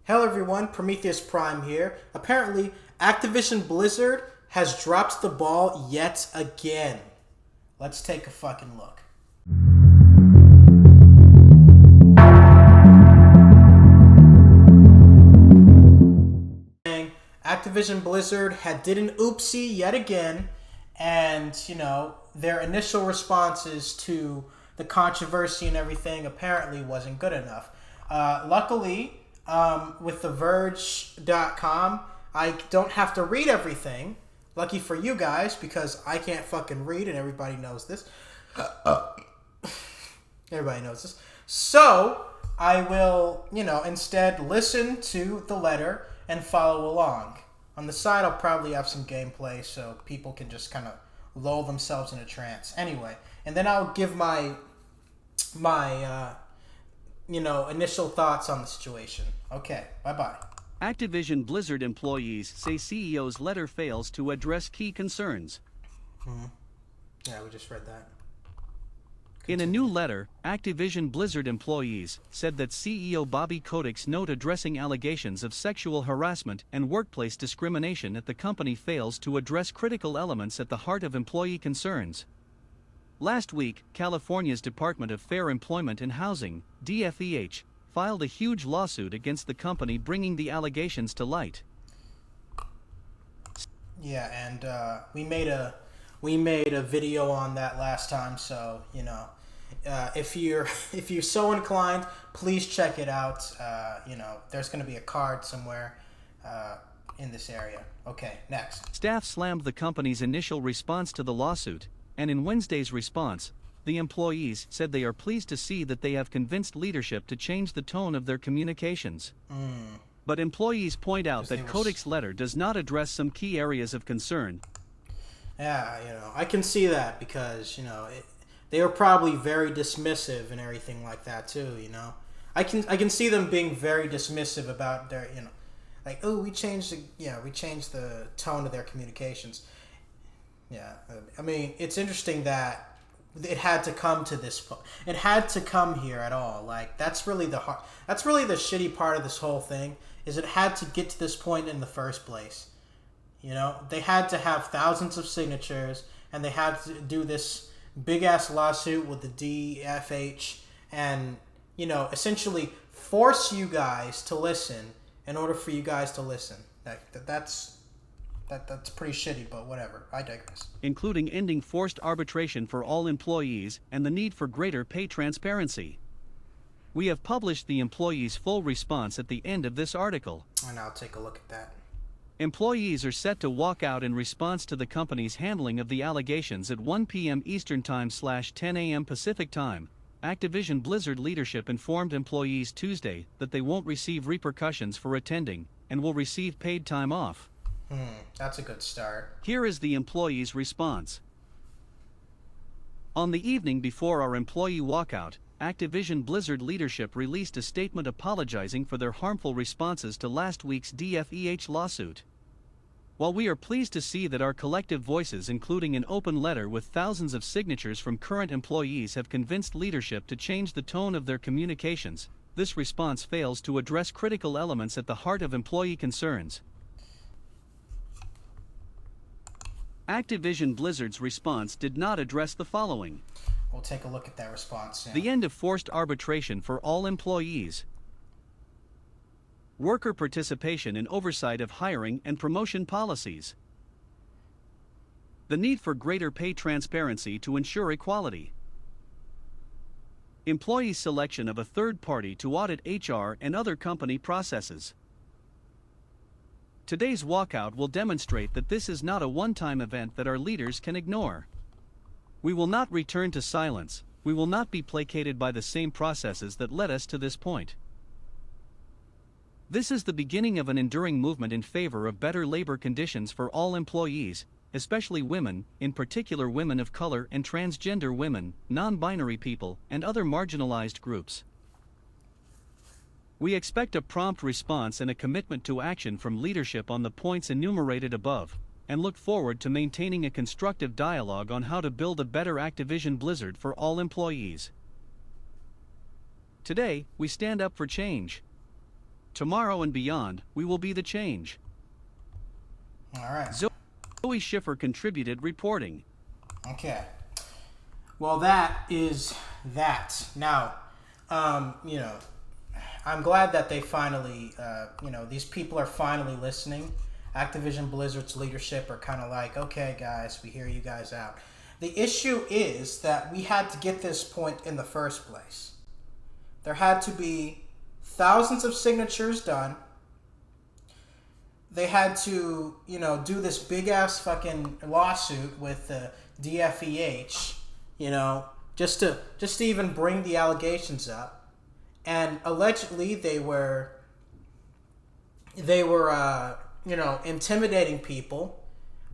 Hello everyone, Prometheus Prime here. Apparently, Activision Blizzard has dropped the ball yet again. Let's take a fucking look. Activision Blizzard did an oopsie yet again, and their initial responses to the controversy and everything apparently wasn't good enough. Luckily, with TheVerge.com, I don't have to read everything. Lucky for you guys, because I can't fucking read, and everybody knows this. Everybody knows this. So, I will, instead listen to the letter and follow along. On the side, I'll probably have some gameplay so people can just kind of lull themselves in a trance. Anyway, and then I'll give my initial thoughts on the situation. Okay, bye-bye. Activision Blizzard employees say CEO's letter fails to address key concerns. Yeah, we just read that. In a new letter, Activision Blizzard employees said that CEO Bobby Kotick's note addressing allegations of sexual harassment and workplace discrimination at the company fails to address critical elements at the heart of employee concerns. Last week, California's Department of Fair Employment and Housing, DFEH, filed a huge lawsuit against the company, bringing the allegations to light. Yeah, and we made a video on that last time, so if you're so inclined, please check it out. There's going to be a card somewhere in this area. Okay, next. Staff slammed the company's initial response to the lawsuit, and in Wednesday's response, the employees said they are pleased to see that they have convinced leadership to change the tone of their communications. But employees point out that Kotick's letter does not address some key areas of concern. Yeah, I can see that because, they were probably very dismissive and everything like that too, I can see them being very dismissive about their, like, oh, we changed the tone of their communications. Yeah, I mean, it's interesting that it had to come to this point. It had to come here at all. Like, that's really the shitty part of this whole thing, is it had to get to this point in the first place. They had to have thousands of signatures, and they had to do this big-ass lawsuit with the DFH and, essentially force you guys to listen in order for you guys to listen. That's pretty shitty, but whatever. I digress. Including ending forced arbitration for all employees and the need for greater pay transparency. We have published the employees' full response at the end of this article. And I'll take a look at that. Employees are set to walk out in response to the company's handling of the allegations at 1 p.m. Eastern Time / 10 a.m. Pacific Time. Activision Blizzard leadership informed employees Tuesday that they won't receive repercussions for attending and will receive paid time off. That's a good start. Here is the employees' response. On the evening before our employee walkout, Activision Blizzard leadership released a statement apologizing for their harmful responses to last week's DFEH lawsuit. While we are pleased to see that our collective voices, including an open letter with thousands of signatures from current employees, have convinced leadership to change the tone of their communications, this response fails to address critical elements at the heart of employee concerns. Activision Blizzard's response did not address the following. We'll take a look at that response. The end of forced arbitration for all employees. Worker participation in oversight of hiring and promotion policies. The need for greater pay transparency to ensure equality. Employee selection of a third party to audit HR and other company processes. Today's walkout will demonstrate that this is not a one-time event that our leaders can ignore. We will not return to silence. We will not be placated by the same processes that led us to this point. This is the beginning of an enduring movement in favor of better labor conditions for all employees, especially women, in particular women of color and transgender women, non-binary people, and other marginalized groups. We expect a prompt response and a commitment to action from leadership on the points enumerated above, and look forward to maintaining a constructive dialogue on how to build a better Activision Blizzard for all employees. Today, we stand up for change. Tomorrow and beyond, we will be the change. All right. Zoe Schiffer contributed reporting. Okay. Well, that is that. Now, you know, I'm glad that they finally, you know, these people are finally listening. Activision Blizzard's leadership are kind of like, okay, guys, we hear you guys out. The issue is that we had to get this point in the first place. There had to be thousands of signatures done. They had to, you know, do this big-ass fucking lawsuit with the DFEH, you know, just to even bring the allegations up. And allegedly they were you know, intimidating people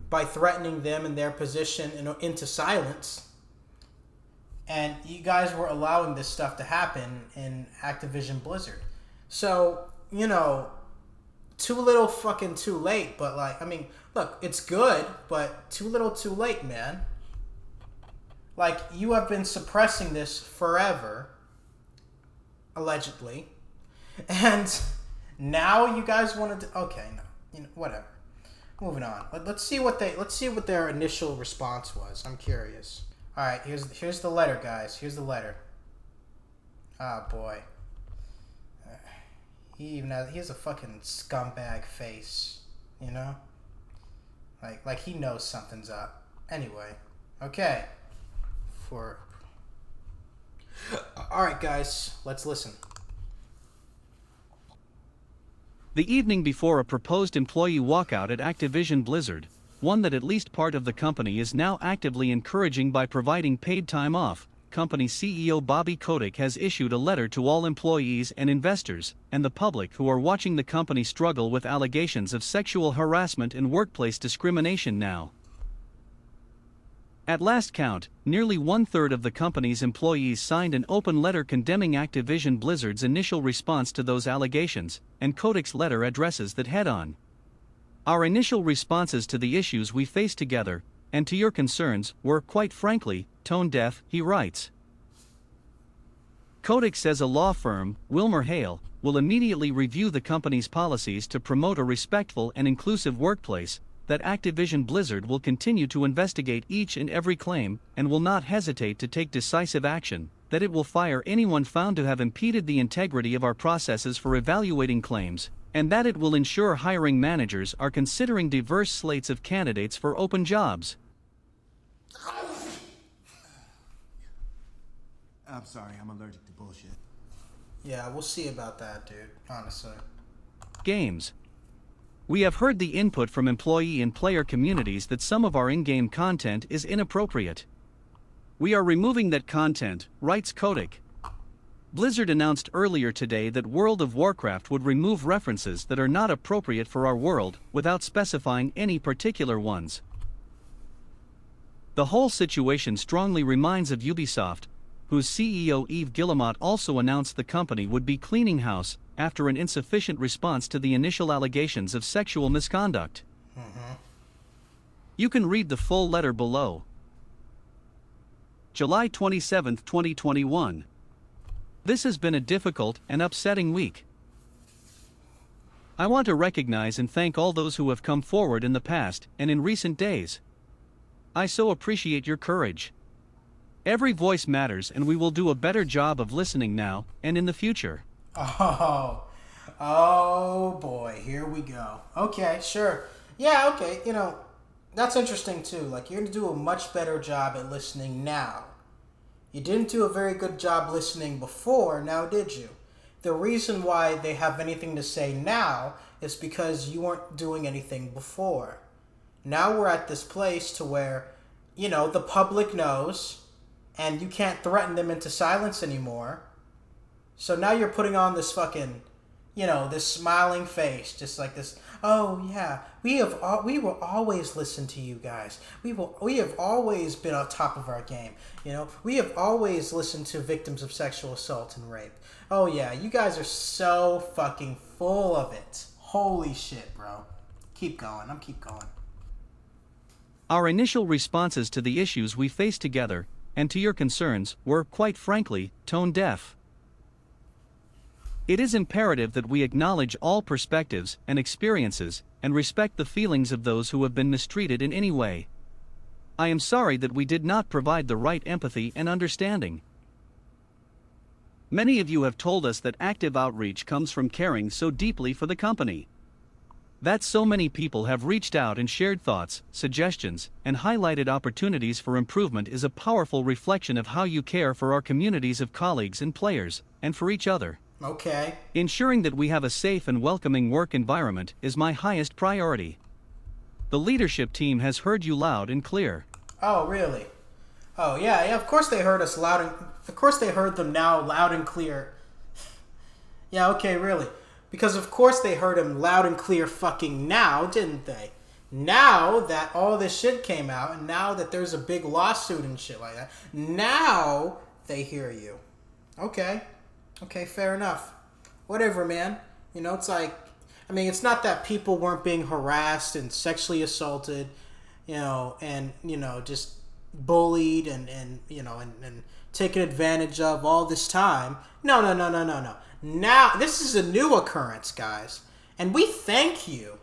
by threatening them in their position into silence. And you guys were allowing this stuff to happen in Activision Blizzard. So, you know, too little fucking too late. But, like, I mean, look, it's good, but too little too late, man. Like, you have been suppressing this forever, allegedly. And now you guys want to... Okay, no. You know, whatever. Moving on. Let's see what their initial response was. I'm curious. All right, here's the letter, guys. Here's the letter. Oh boy. He has a fucking scumbag face, you know? Like he knows something's up. Anyway, okay. All right, guys, let's listen. The evening before a proposed employee walkout at Activision Blizzard, one that at least part of the company is now actively encouraging by providing paid time off, company CEO Bobby Kotick has issued a letter to all employees and investors, and the public who are watching the company struggle with allegations of sexual harassment and workplace discrimination now. At last count, nearly one-third of the company's employees signed an open letter condemning Activision Blizzard's initial response to those allegations, and Kotick's letter addresses that head-on. Our initial responses to the issues we face together, and to your concerns, were, quite frankly, tone-deaf, he writes. Kotick says a law firm, WilmerHale, will immediately review the company's policies to promote a respectful and inclusive workplace, that Activision Blizzard will continue to investigate each and every claim, and will not hesitate to take decisive action, that it will fire anyone found to have impeded the integrity of our processes for evaluating claims, and that it will ensure hiring managers are considering diverse slates of candidates for open jobs. I'm sorry, I'm allergic to bullshit. Yeah, we'll see about that, dude, honestly. Games. We have heard the input from employee and player communities that some of our in-game content is inappropriate. We are removing that content, writes Kotick. Blizzard announced earlier today that World of Warcraft would remove references that are not appropriate for our world, without specifying any particular ones. The whole situation strongly reminds of Ubisoft, whose CEO Yves Guillemot also announced the company would be cleaning house after an insufficient response to the initial allegations of sexual misconduct. You can read the full letter below. July 27, 2021. This has been a difficult and upsetting week. I want to recognize and thank all those who have come forward in the past and in recent days. I so appreciate your courage. Every voice matters, and we will do a better job of listening now and in the future. Oh boy, here we go. Okay, sure. Yeah, okay, you know, that's interesting too. Like, you're going to do a much better job at listening now. You didn't do a very good job listening before, now did you? The reason why they have anything to say now is because you weren't doing anything before. Now we're at this place to where, you know, the public knows, and you can't threaten them into silence anymore. So now you're putting on this fucking, you know, this smiling face, just like this. Oh yeah, we will always listen to you guys. We have always been on top of our game. You know, we have always listened to victims of sexual assault and rape. Oh yeah, you guys are so fucking full of it. Holy shit, bro. Keep going. I'm keep going. Our initial responses to the issues we face together, and to your concerns, were, quite frankly, tone deaf. It is imperative that we acknowledge all perspectives and experiences, and respect the feelings of those who have been mistreated in any way. I am sorry that we did not provide the right empathy and understanding. Many of you have told us that active outreach comes from caring so deeply for the company. That so many people have reached out and shared thoughts, suggestions, and highlighted opportunities for improvement is a powerful reflection of how you care for our communities of colleagues and players, and for each other. Okay. Ensuring that we have a safe and welcoming work environment is my highest priority. The leadership team has heard you loud and clear. Oh, really? Oh, yeah, of course they heard us loud and... Of course they heard them now loud and clear. Yeah, okay, really. Because of course they heard him loud and clear fucking now, didn't they? Now that all this shit came out, and now that there's a big lawsuit and shit like that, now they hear you. Okay. Okay, fair enough. Whatever, man. You know, it's like... I mean, it's not that people weren't being harassed and sexually assaulted, you know, and, you know, just bullied and taken advantage of all this time. No. Now, this is a new occurrence, guys. And we thank you.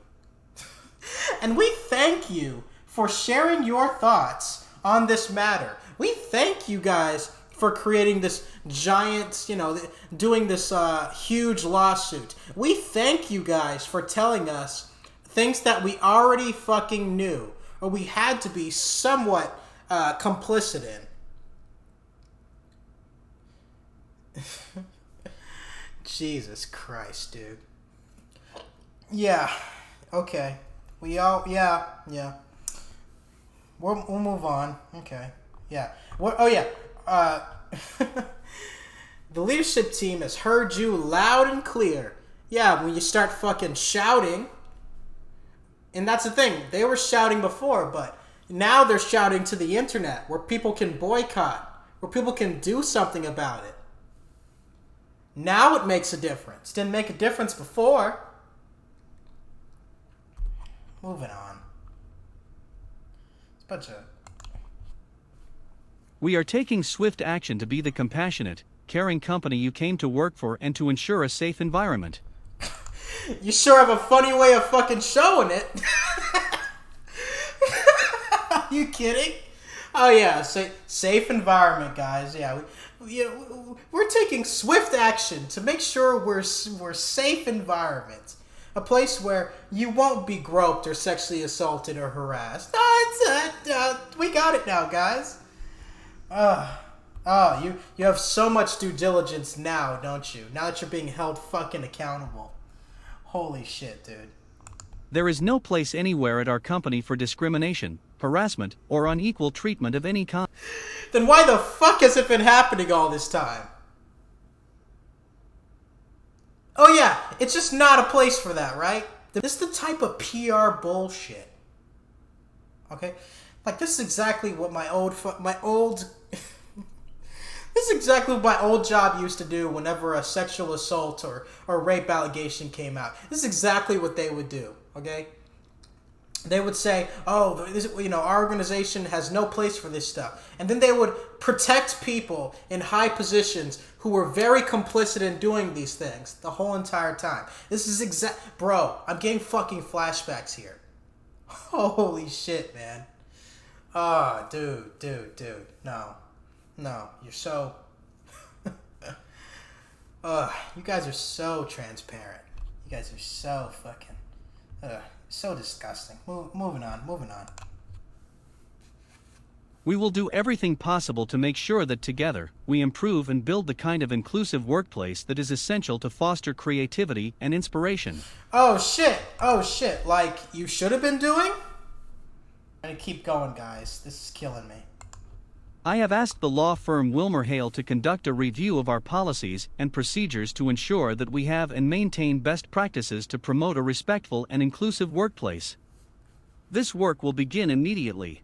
And we thank you for sharing your thoughts on this matter. We thank you guys for creating this giant, you know, doing this huge lawsuit. We thank you guys for telling us things that we already fucking knew, or we had to be somewhat complicit in. Jesus Christ, dude. Yeah. Okay. Yeah. We'll move on. Okay. Yeah. The leadership team has heard you loud and clear. Yeah, when you start fucking shouting. And that's the thing. They were shouting before, but now they're shouting to the internet where people can boycott, where people can do something about it. Now it makes a difference. Didn't make a difference before. Moving on. It's a bunch of... We are taking swift action to be the compassionate, caring company you came to work for and to ensure a safe environment. You sure have a funny way of fucking showing it. Are you kidding? Oh yeah, safe environment, guys. Yeah, we're taking swift action to make sure we're safe environment. A place where you won't be groped or sexually assaulted or harassed. We got it now, guys. You have so much due diligence now, don't you? Now that you're being held fucking accountable. Holy shit, dude. There is no place anywhere at our company for discrimination, harassment, or unequal treatment of any kind. Then why the fuck has it been happening all this time? Oh yeah, it's just not a place for that, right? This is the type of PR bullshit. Okay? Like, this is exactly what my old this is exactly what my old job used to do whenever a sexual assault or rape allegation came out. This is exactly what they would do, okay? They would say, oh, our organization has no place for this stuff. And then they would protect people in high positions who were very complicit in doing these things the whole entire time. This is Bro, I'm getting fucking flashbacks here. Holy shit, man. Oh, dude. No, you're so... you guys are so transparent. You guys are so fucking... so disgusting. Moving on. We will do everything possible to make sure that together, we improve and build the kind of inclusive workplace that is essential to foster creativity and inspiration. Oh shit. Like you should have been doing? I'm gonna keep going, guys. This is killing me. I have asked the law firm WilmerHale to conduct a review of our policies and procedures to ensure that we have and maintain best practices to promote a respectful and inclusive workplace. This work will begin immediately.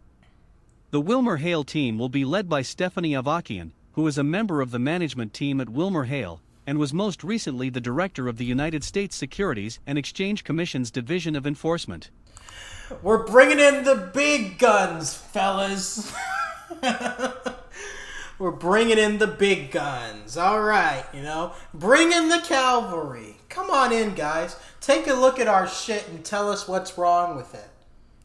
The WilmerHale team will be led by Stephanie Avakian, who is a member of the management team at WilmerHale, and was most recently the director of the United States Securities and Exchange Commission's Division of Enforcement. We're bringing in the big guns, fellas. We're bringing in the big guns. All right, bring in the cavalry. Come on in, guys. Take a look at our shit and tell us what's wrong with it.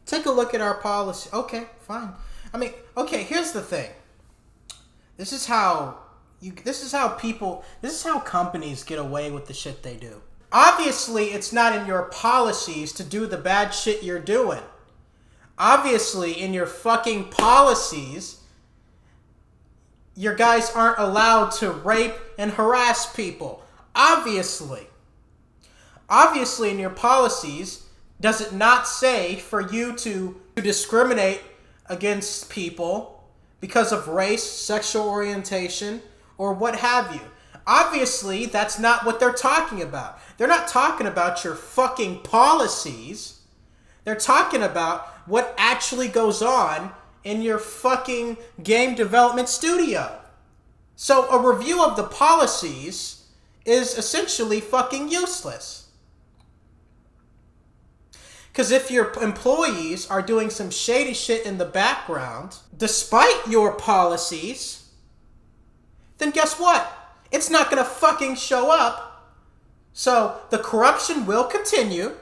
Take a look at our policy. Okay, fine. Here's the thing. This is how companies get away with the shit they do. Obviously, it's not in your policies to do the bad shit you're doing. Obviously, in your fucking policies, your guys aren't allowed to rape and harass people. Obviously, in your policies, does it not say for you to discriminate against people because of race, sexual orientation, or what have you? Obviously, that's not what they're talking about. They're not talking about your fucking policies. They're talking about what actually goes on in your fucking game development studio. So a review of the policies is essentially fucking useless. Because if your employees are doing some shady shit in the background, despite your policies, then guess what? It's not going to fucking show up. So the corruption will continue.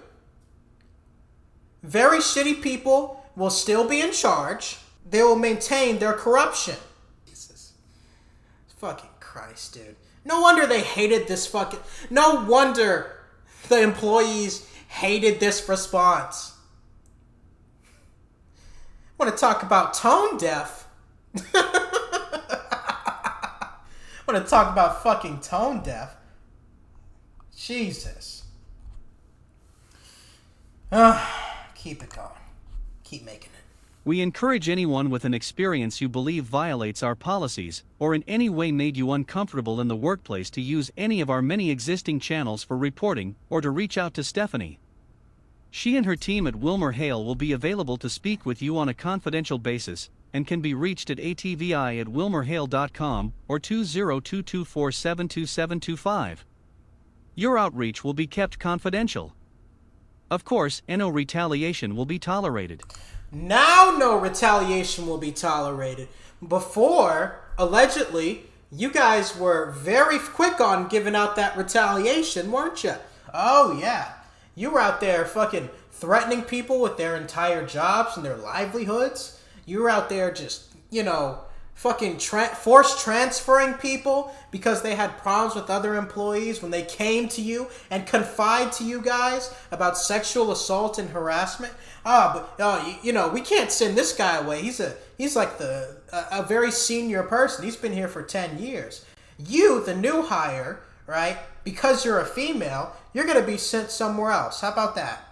Very shitty people will still be in charge. They will maintain their corruption. Jesus. Fucking Christ, dude. No wonder they hated this fucking... No wonder the employees hated this response. Want to talk about tone deaf? Want to talk about fucking tone deaf? Jesus. Keep it going. Keep making it. We encourage anyone with an experience you believe violates our policies, or in any way made you uncomfortable in the workplace, to use any of our many existing channels for reporting, or to reach out to Stephanie. She and her team at WilmerHale will be available to speak with you on a confidential basis, and can be reached at atvi@wilmerhale.com or 20224722725. Your outreach will be kept confidential. Of course, no retaliation will be tolerated. Now no retaliation will be tolerated. Before, allegedly, you guys were very quick on giving out that retaliation, weren't you? Oh, yeah. You were out there fucking threatening people with their entire jobs and their livelihoods. You were out there just, fucking force transferring people because they had problems with other employees when they came to you and confide to you guys about sexual assault and harassment. We can't send this guy away. He's like a very senior person. He's been here for 10 years. You, the new hire, right? Because you're a female, you're going to be sent somewhere else. How about that?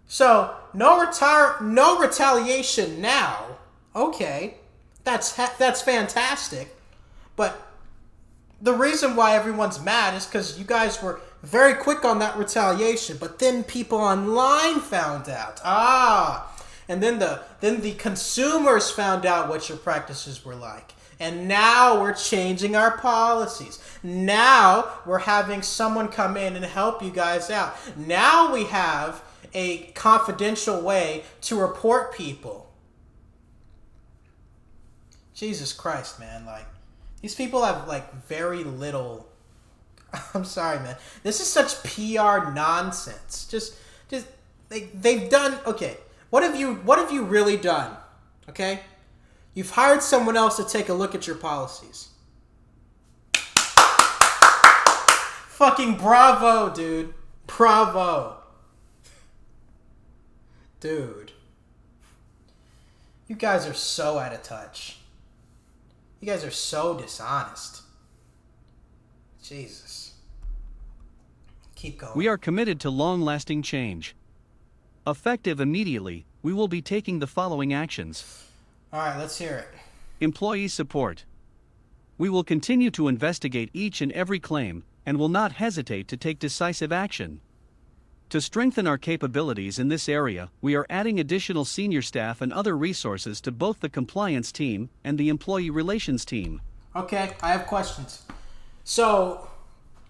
So, no retaliation now. Okay. That's fantastic. But the reason why everyone's mad is because you guys were very quick on that retaliation, but then people online found out. And then the consumers found out what your practices were like. And now we're changing our policies. Now we're having someone come in and help you guys out. Now we have a confidential way to report people. Jesus Christ, man. These people have, very little... I'm sorry, man. This is such PR nonsense. They've done... Okay, what have you really done? Okay? You've hired someone else to take a look at your policies. Fucking bravo, dude. Bravo. Dude. You guys are so out of touch. You guys are so dishonest. Jesus. Keep going. We are committed to long-lasting change. Effective immediately, we will be taking the following actions. All right, let's hear it. Employee support. We will continue to investigate each and every claim, and will not hesitate to take decisive action. To strengthen our capabilities in this area, we are adding additional senior staff and other resources to both the compliance team and the employee relations team. Okay, I have questions. So,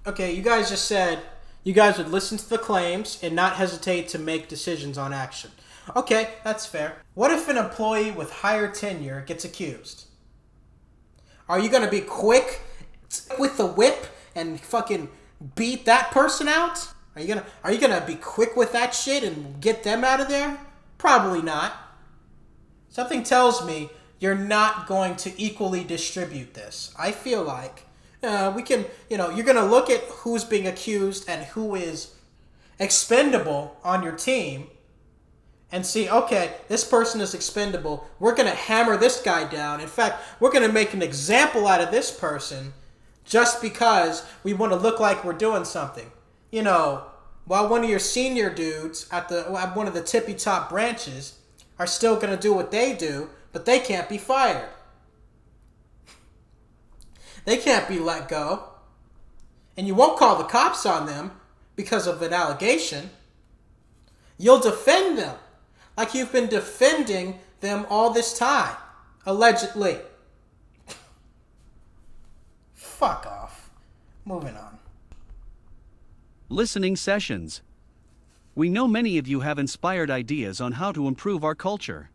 you guys just said you guys would listen to the claims and not hesitate to make decisions on action. Okay, that's fair. What if an employee with higher tenure gets accused? Are you gonna be quick with the whip and fucking beat that person out? Are you gonna be quick with that shit and get them out of there? Probably not. Something tells me you're not going to equally distribute this. I feel like we can, you're gonna look at who's being accused and who is expendable on your team and see, okay, this person is expendable. We're going to hammer this guy down. In fact, we're going to make an example out of this person just because we want to look like we're doing something. While one of your senior dudes at one of the tippy top branches are still going to do what they do, but they can't be fired. They can't be let go. And you won't call the cops on them because of an allegation. You'll defend them like you've been defending them all this time, allegedly. Fuck off. Moving on. Listening sessions. We know many of you have inspired ideas on how to improve our culture.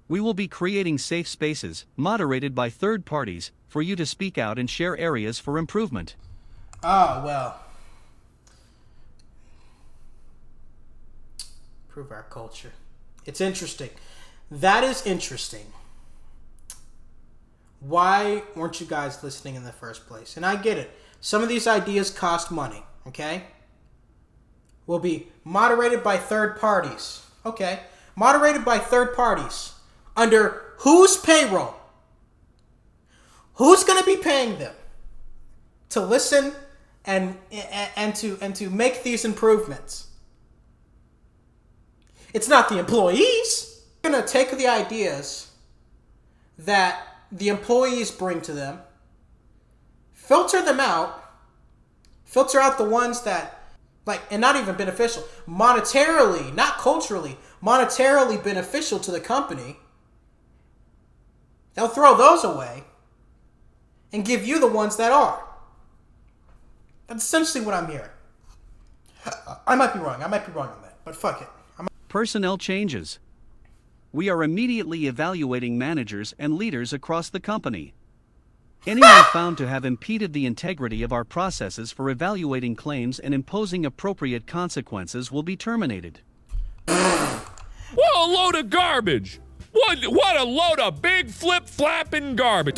We will be creating safe spaces, moderated by third parties, for you to speak out and share areas for improvement. Oh, well. Improve our culture. It's interesting. That is interesting. Why weren't you guys listening in the first place? And I get it. Some of these ideas cost money, okay? Will be moderated by third parties. Okay. Moderated by third parties. Under whose payroll? Who's going to be paying them to listen and to make these improvements? It's not the employees. They're going to take the ideas that the employees bring to them, filter them out, filter out the ones that, and not even beneficial, monetarily, not culturally, monetarily beneficial to the company. They'll throw those away and give you the ones that are. That's essentially what I'm hearing. I might be wrong on that, but fuck it. Personnel changes. We are immediately evaluating managers and leaders across the company. Anyone found to have impeded the integrity of our processes for evaluating claims and imposing appropriate consequences will be terminated. What a load of garbage! What a load of big flip-flapping garbage!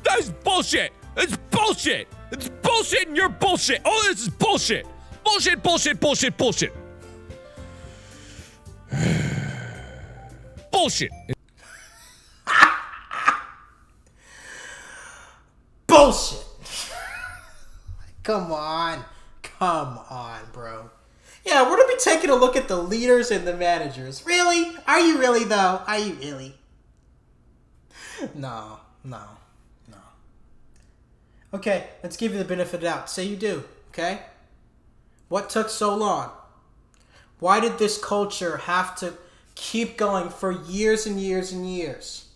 That's bullshit! It's bullshit! It's bullshit and you're bullshit! Oh, this is bullshit! Bullshit, bullshit, bullshit, bullshit! Bullshit! Bullshit! Come on, bro. Yeah, we're gonna be taking a look at the leaders and the managers. Really? Are you really, though? Are you really? No. Okay, let's give you the benefit of the doubt. Say you do, okay? What took so long? Why did this culture have to keep going for years and years and years?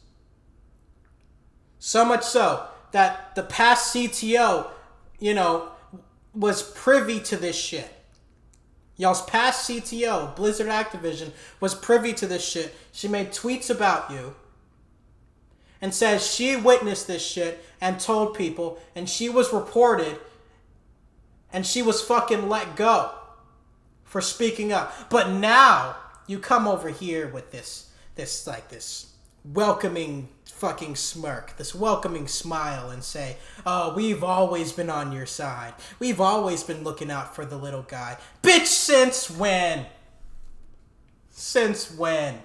So much so that the past CTO, was privy to this shit. Y'all's past CTO, Blizzard Activision, was privy to this shit. She made tweets about you and says she witnessed this shit and told people, and she was reported and she was fucking let go for speaking up. But now you come over here with this welcoming fucking smirk, this welcoming smile, and say, oh, we've always been on your side. We've always been looking out for the little guy. Bitch, since when? Since when?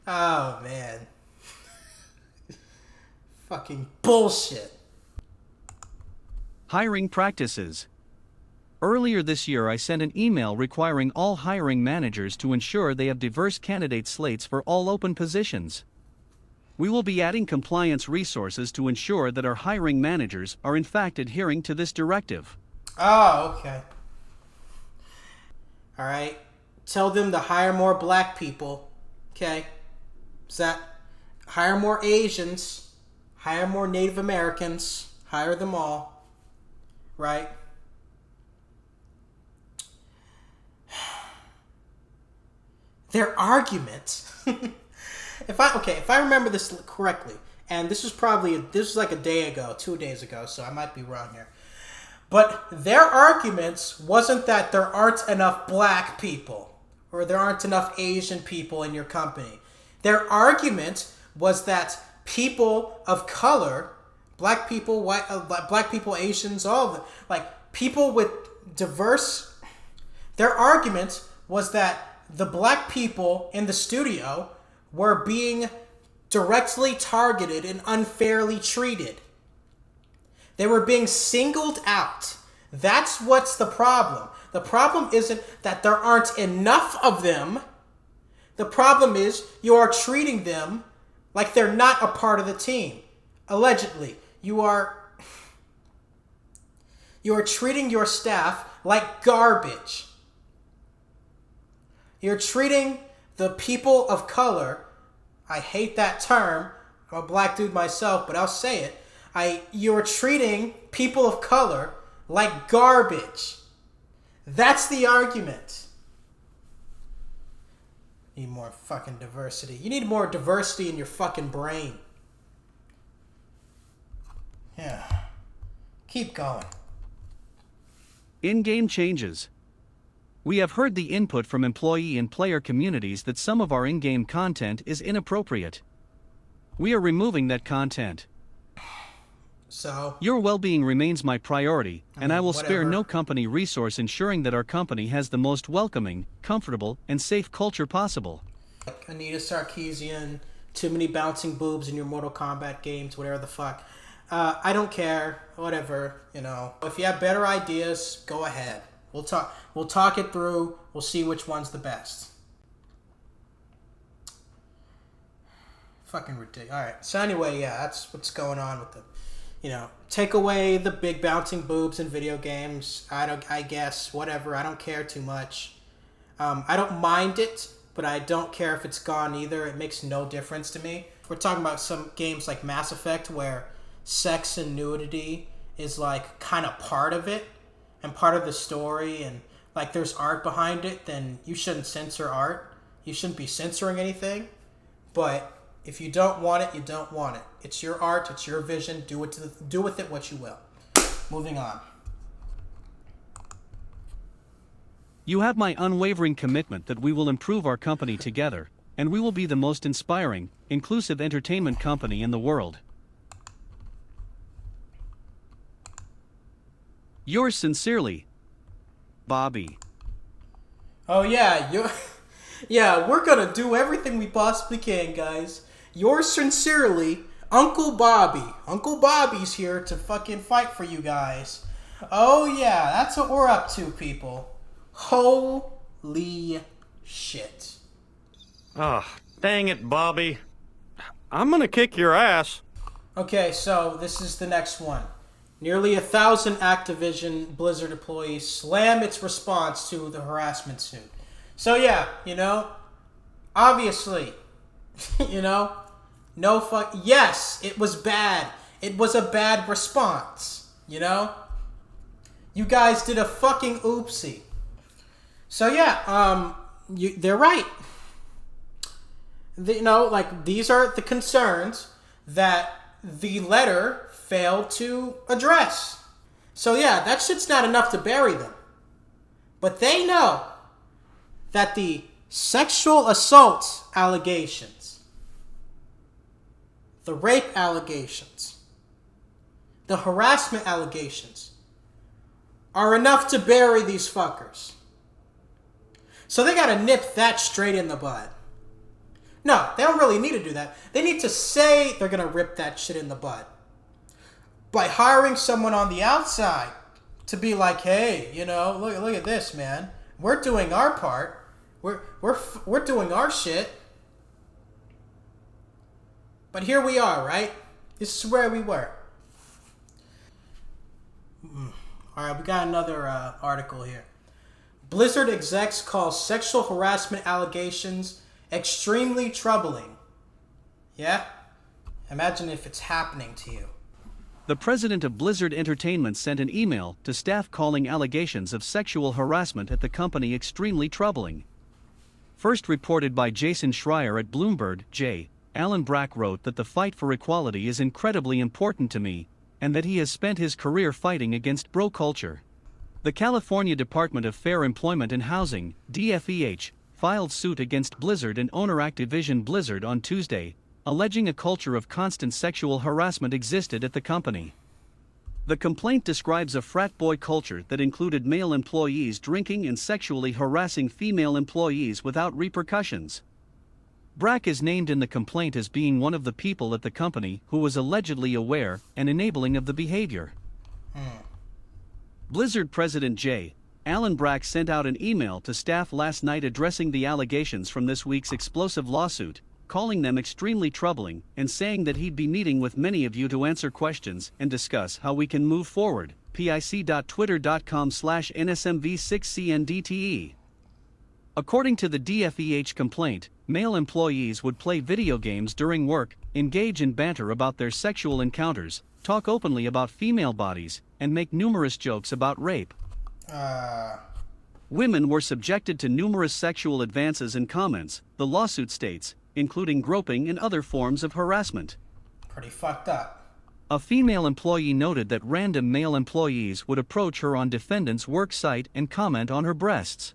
Oh, man. Fucking bullshit. Hiring practices. Earlier this year, I sent an email requiring all hiring managers to ensure they have diverse candidate slates for all open positions. We will be adding compliance resources to ensure that our hiring managers are in fact adhering to this directive. Oh, okay. All right. Tell them to hire more black people. Okay. Is that hire more Asians, hire more Native Americans, hire them all. Right? Their argument if I remember this correctly, and this was like a day ago, 2 days ago, so I might be wrong here. But their arguments wasn't that there aren't enough black people or there aren't enough Asian people in your company. Their argument was that people of color, black people, white, black people, Asians, all of them, like people with diverse. Their argument was that the black people in the studio were being directly targeted and unfairly treated. They were being singled out. That's what's the problem. The problem isn't that there aren't enough of them. The problem is you are treating them like they're not a part of the team. Allegedly, you are treating your staff like garbage. You're treating the people of color, I hate that term, I'm a black dude myself, but I'll say it, you're treating people of color like garbage. That's the argument. You need more fucking diversity. You need more diversity in your fucking brain. Yeah. Keep going. In-game changes. We have heard the input from employee and player communities that some of our in-game content is inappropriate. We are removing that content. So, your well-being remains my priority, and I will whatever. spare no company resource ensuring that our company has the most welcoming, comfortable, and safe culture possible. Like Anita Sarkeesian, too many bouncing boobs in your Mortal Kombat games, whatever the fuck. I don't care, whatever, you know. If you have better ideas, go ahead. We'll talk it through, we'll see which one's the best. Fucking ridiculous. Alright, so anyway, yeah, that's what's going on with the... You know, take away the big bouncing boobs in video games. I guess, whatever. I don't care too much. I don't mind it, but I don't care if it's gone either. It makes no difference to me. We're talking about some games like Mass Effect where sex and nudity is like kind of part of it and part of the story, and like there's art behind it, then you shouldn't censor art. You shouldn't be censoring anything. But if you don't want it, you don't want it. It's your art, it's your vision, do with it what you will. Moving on. You have my unwavering commitment that we will improve our company together, and we will be the most inspiring, inclusive entertainment company in the world. Yours sincerely, Bobby. Oh yeah, yeah, we're gonna do everything we possibly can, guys. Yours sincerely, Uncle Bobby. Uncle Bobby's here to fucking fight for you guys. Oh yeah, that's what we're up to, people. Holy shit. Ah, dang it, Bobby. I'm gonna kick your ass. Okay, so this is the next one. Nearly 1,000 Activision Blizzard employees slam its response to the harassment suit. So yeah, you know, obviously, you know, yes, it was bad. It was a bad response, you know? You guys did a fucking oopsie. So yeah, they're right. You know, like, these are the concerns that the letter failed to address. So yeah, that shit's not enough to bury them. But they know that the sexual assault allegations, the rape allegations, the harassment allegations are enough to bury these fuckers. So they gotta nip that straight in the bud. No, they don't really need to do that. They need to say they're gonna rip that shit in the bud by hiring someone on the outside to be like, hey, you know, look at this, man. We're doing our part. We're doing our shit. But here we are, right? This is where we were. Alright, we got another article here. Blizzard execs call sexual harassment allegations extremely troubling. Yeah? Imagine if it's happening to you. The president of Blizzard Entertainment sent an email to staff calling allegations of sexual harassment at the company extremely troubling. First reported by Jason Schreier at Bloomberg, Alan Brack wrote that the fight for equality is incredibly important to me, and that he has spent his career fighting against bro culture. The California Department of Fair Employment and Housing, DFEH, filed suit against Blizzard and owner Activision Blizzard on Tuesday, alleging a culture of constant sexual harassment existed at the company. The complaint describes a frat boy culture that included male employees drinking and sexually harassing female employees without repercussions. Brack is named in the complaint as being one of the people at the company who was allegedly aware and enabling of the behavior. Blizzard President Alan Brack sent out an email to staff last night addressing the allegations from this week's explosive lawsuit, calling them extremely troubling and saying that he'd be meeting with many of you to answer questions and discuss how we can move forward. pic.twitter.com/nsmv6cndte. According to the DFEH complaint, male employees would play video games during work, engage in banter about their sexual encounters, talk openly about female bodies, and make numerous jokes about rape. Women were subjected to numerous sexual advances and comments, the lawsuit states, including groping and other forms of harassment. Pretty fucked up. A female employee noted that random male employees would approach her on defendant's work site and comment on her breasts.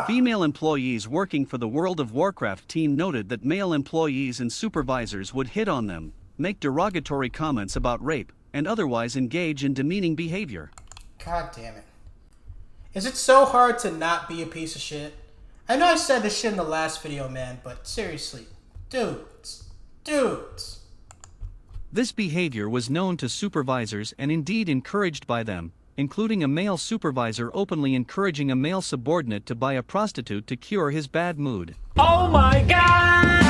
Female employees working for the World of Warcraft team noted that male employees and supervisors would hit on them, make derogatory comments about rape, and otherwise engage in demeaning behavior. God damn it. Is it so hard to not be a piece of shit? I know I said this shit in the last video, man, but seriously, dudes. This behavior was known to supervisors and indeed encouraged by them, including a male supervisor openly encouraging a male subordinate to buy a prostitute to cure his bad mood. Oh my god!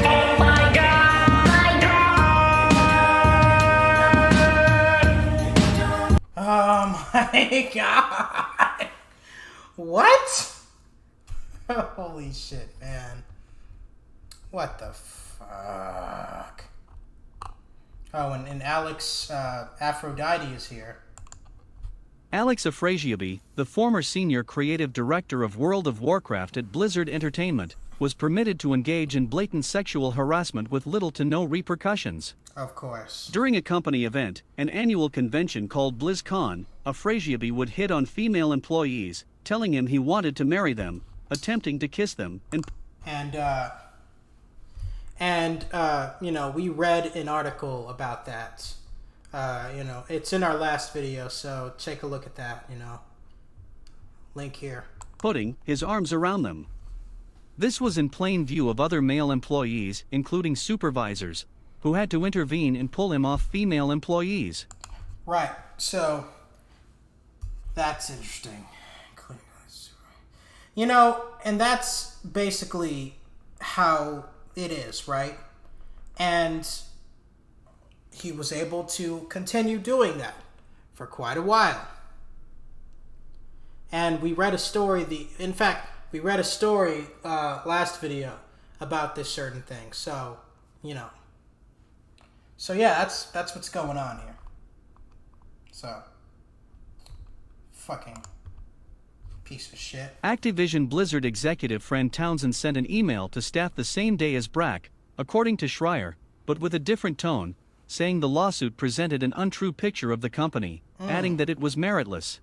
Oh my god! Oh my god! What? Holy shit, man. What the fuck? Oh, and Alex Aphrodite is here. Alex Afrasiabi, the former senior creative director of World of Warcraft at Blizzard Entertainment, was permitted to engage in blatant sexual harassment with little to no repercussions. Of course. During a company event, an annual convention called BlizzCon, Afrasiabi would hit on female employees, telling him he wanted to marry them, attempting to kiss them, And we read an article about that. It's in our last video, so take a look at that, Link here. putting his arms around them. This was in plain view of other male employees, including supervisors, who had to intervene and pull him off female employees. Right, so that's interesting. And that's basically how it is, right? And he was able to continue doing that for quite a while. And we read a story, last video about this certain thing. So, So yeah, that's what's going on here. So, fucking piece of shit. Activision Blizzard executive Fran Townsend sent an email to staff the same day as Brack, according to Schreier, but with a different tone, saying the lawsuit presented an untrue picture of the company, adding that it was meritless.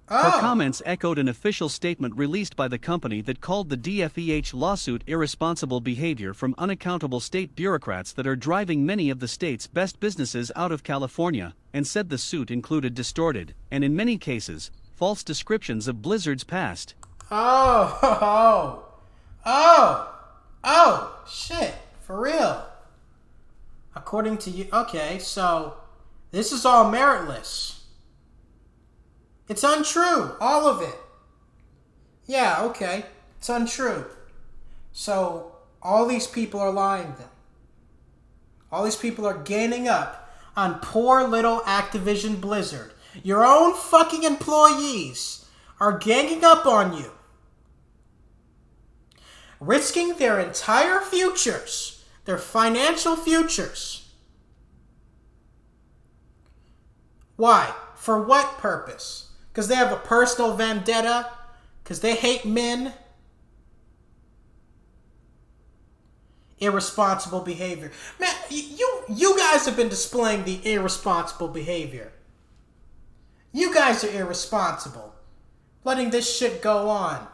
Her comments echoed an official statement released by the company that called the DFEH lawsuit irresponsible behavior from unaccountable state bureaucrats that are driving many of the state's best businesses out of California, and said the suit included distorted, and in many cases, false descriptions of Blizzard's past. Shit, for real. According to you, okay, so this is all meritless. It's untrue, all of it. Yeah, okay, it's untrue. So all these people are lying then. All these people are gaining up on poor little Activision Blizzard. Your own fucking employees are ganging up on you, risking their entire futures, their financial futures. Why? For what purpose? Because they have a personal vendetta? Because they hate men? Irresponsible behavior. Man, you guys have been displaying the irresponsible behavior. You guys are irresponsible. Letting this shit go on.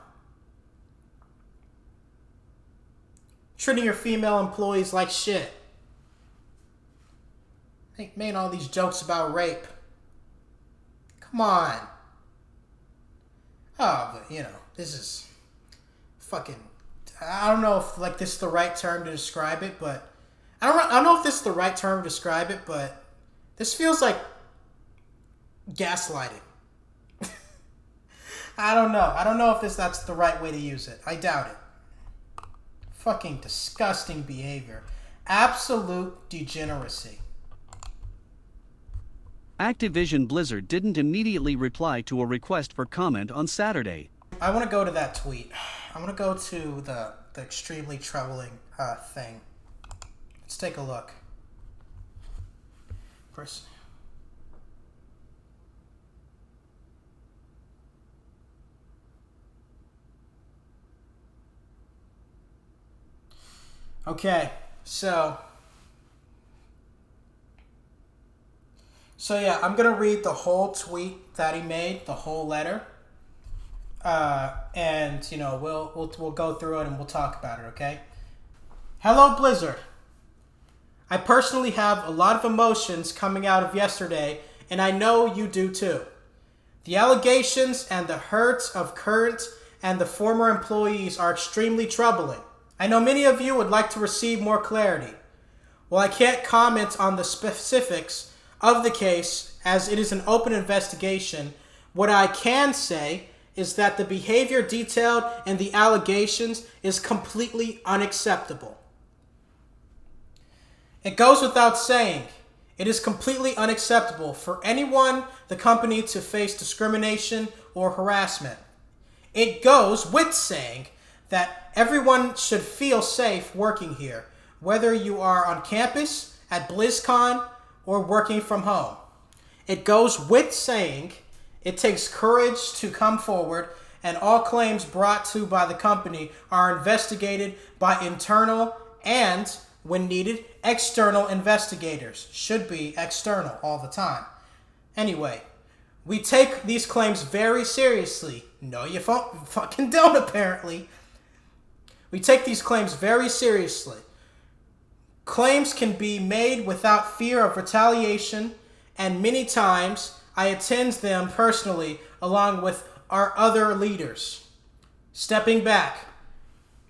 Treating your female employees like shit. Making all these jokes about rape. Come on. Oh, but this is fucking... I don't know if this is the right term to describe it, but... I don't know if this is the right term to describe it, but... This feels like gaslighting. I don't know. I don't know if that's the right way to use it. I doubt it. Fucking disgusting behavior. Absolute degeneracy. Activision Blizzard didn't immediately reply to a request for comment on Saturday. I want to go to that tweet. I want to go to the extremely troubling thing. Let's take a look. First. Okay, so yeah, I'm gonna read the whole tweet that he made, the whole letter, and we'll go through it and we'll talk about it. Okay. Hello, Blizzard. I personally have a lot of emotions coming out of yesterday, and I know you do too. The allegations and the hurts of current and the former employees are extremely troubling. I know many of you would like to receive more clarity. While I can't comment on the specifics of the case as it is an open investigation, what I can say is that the behavior detailed in the allegations is completely unacceptable. It goes without saying, it is completely unacceptable for anyone, the company, to face discrimination or harassment. It goes with saying that everyone should feel safe working here, whether you are on campus, at BlizzCon, or working from home. It goes with saying it takes courage to come forward, and all claims brought to by the company are investigated by internal and, when needed, external investigators. Should be external all the time. Anyway, we take these claims very seriously. No, you fucking don't, apparently. We take these claims very seriously. Claims can be made without fear of retaliation, and many times I attend them personally along with our other leaders. Stepping back,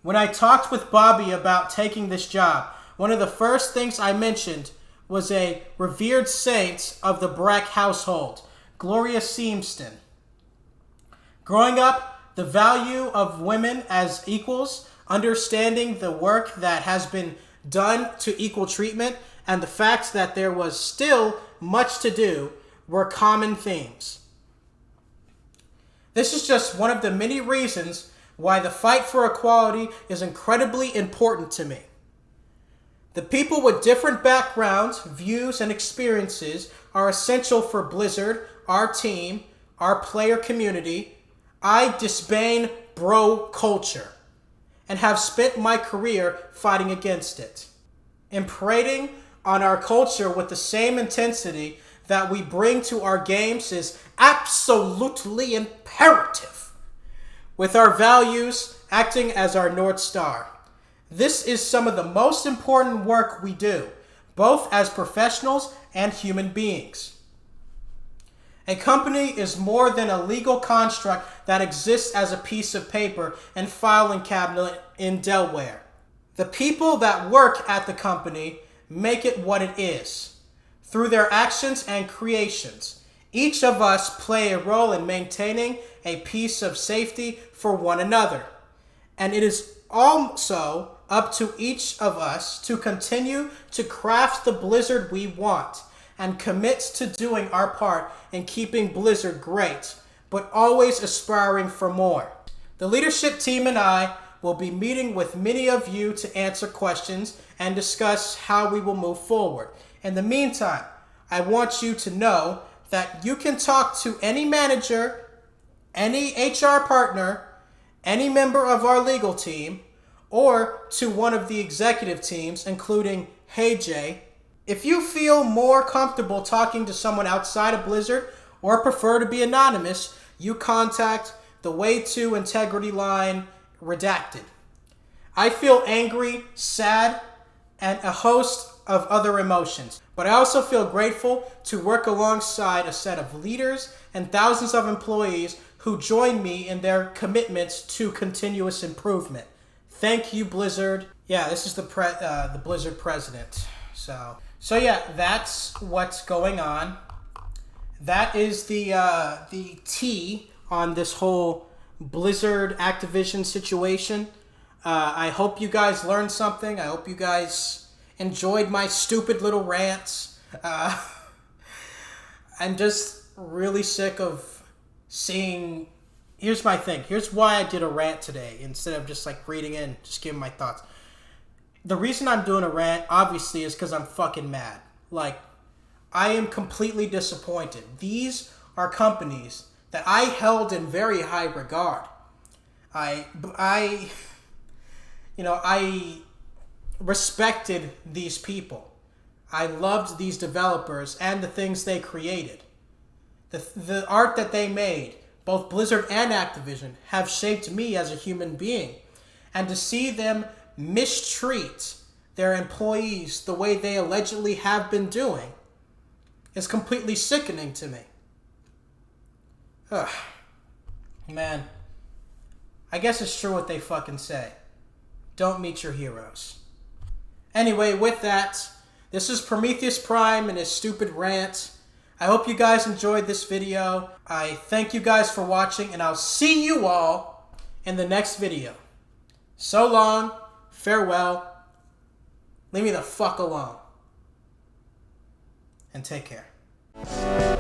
when I talked with Bobby about taking this job, one of the first things I mentioned was a revered saint of the Brack household, Gloria Seamston. Growing up, the value of women as equals, understanding the work that has been done to equal treatment, and the fact that there was still much to do were common themes. This is just one of the many reasons why the fight for equality is incredibly important to me. The people with different backgrounds, views, and experiences are essential for Blizzard, our team, our player community. I disdain bro culture and have spent my career fighting against it. Imprinting on our culture with the same intensity that we bring to our games is absolutely imperative, with our values acting as our North Star. This is some of the most important work we do, both as professionals and human beings. A company is more than a legal construct that exists as a piece of paper and filing cabinet in Delaware. The people that work at the company make it what it is. Through their actions and creations, each of us play a role in maintaining a piece of safety for one another. And it is also up to each of us to continue to craft the Blizzard we want and commit to doing our part in keeping Blizzard great, but always aspiring for more. The leadership team and I will be meeting with many of you to answer questions and discuss how we will move forward. In the meantime, I want you to know that you can talk to any manager, any HR partner, any member of our legal team, or to one of the executive teams, including Hey Jay. If you feel more comfortable talking to someone outside of Blizzard or prefer to be anonymous, you contact the Way to Integrity line redacted. I feel angry, sad, and a host of other emotions. But I also feel grateful to work alongside a set of leaders and thousands of employees who join me in their commitments to continuous improvement. Thank you, Blizzard. Yeah, this is the Blizzard president. So yeah, that's what's going on. That is the tea on this whole Blizzard Activision situation. I hope you guys learned something. I hope you guys enjoyed my stupid little rants. I'm just really sick of seeing... Here's my thing. Here's why I did a rant today instead of just like reading in, just giving my thoughts. The reason I'm doing a rant, obviously, is because I'm fucking mad. Like, I am completely disappointed. These are companies that I held in very high regard. I respected these people. I loved these developers and the things they created. The art that they made, both Blizzard and Activision, have shaped me as a human being. And to see them mistreat their employees the way they allegedly have been doing is completely sickening to me. Ugh. Man, I guess it's true what they fucking say. Don't meet your heroes. Anyway, with that, this is Prometheus Prime and his stupid rant. I hope you guys enjoyed this video. I thank you guys for watching, and I'll see you all in the next video. So long, farewell, leave me the fuck alone, and take care.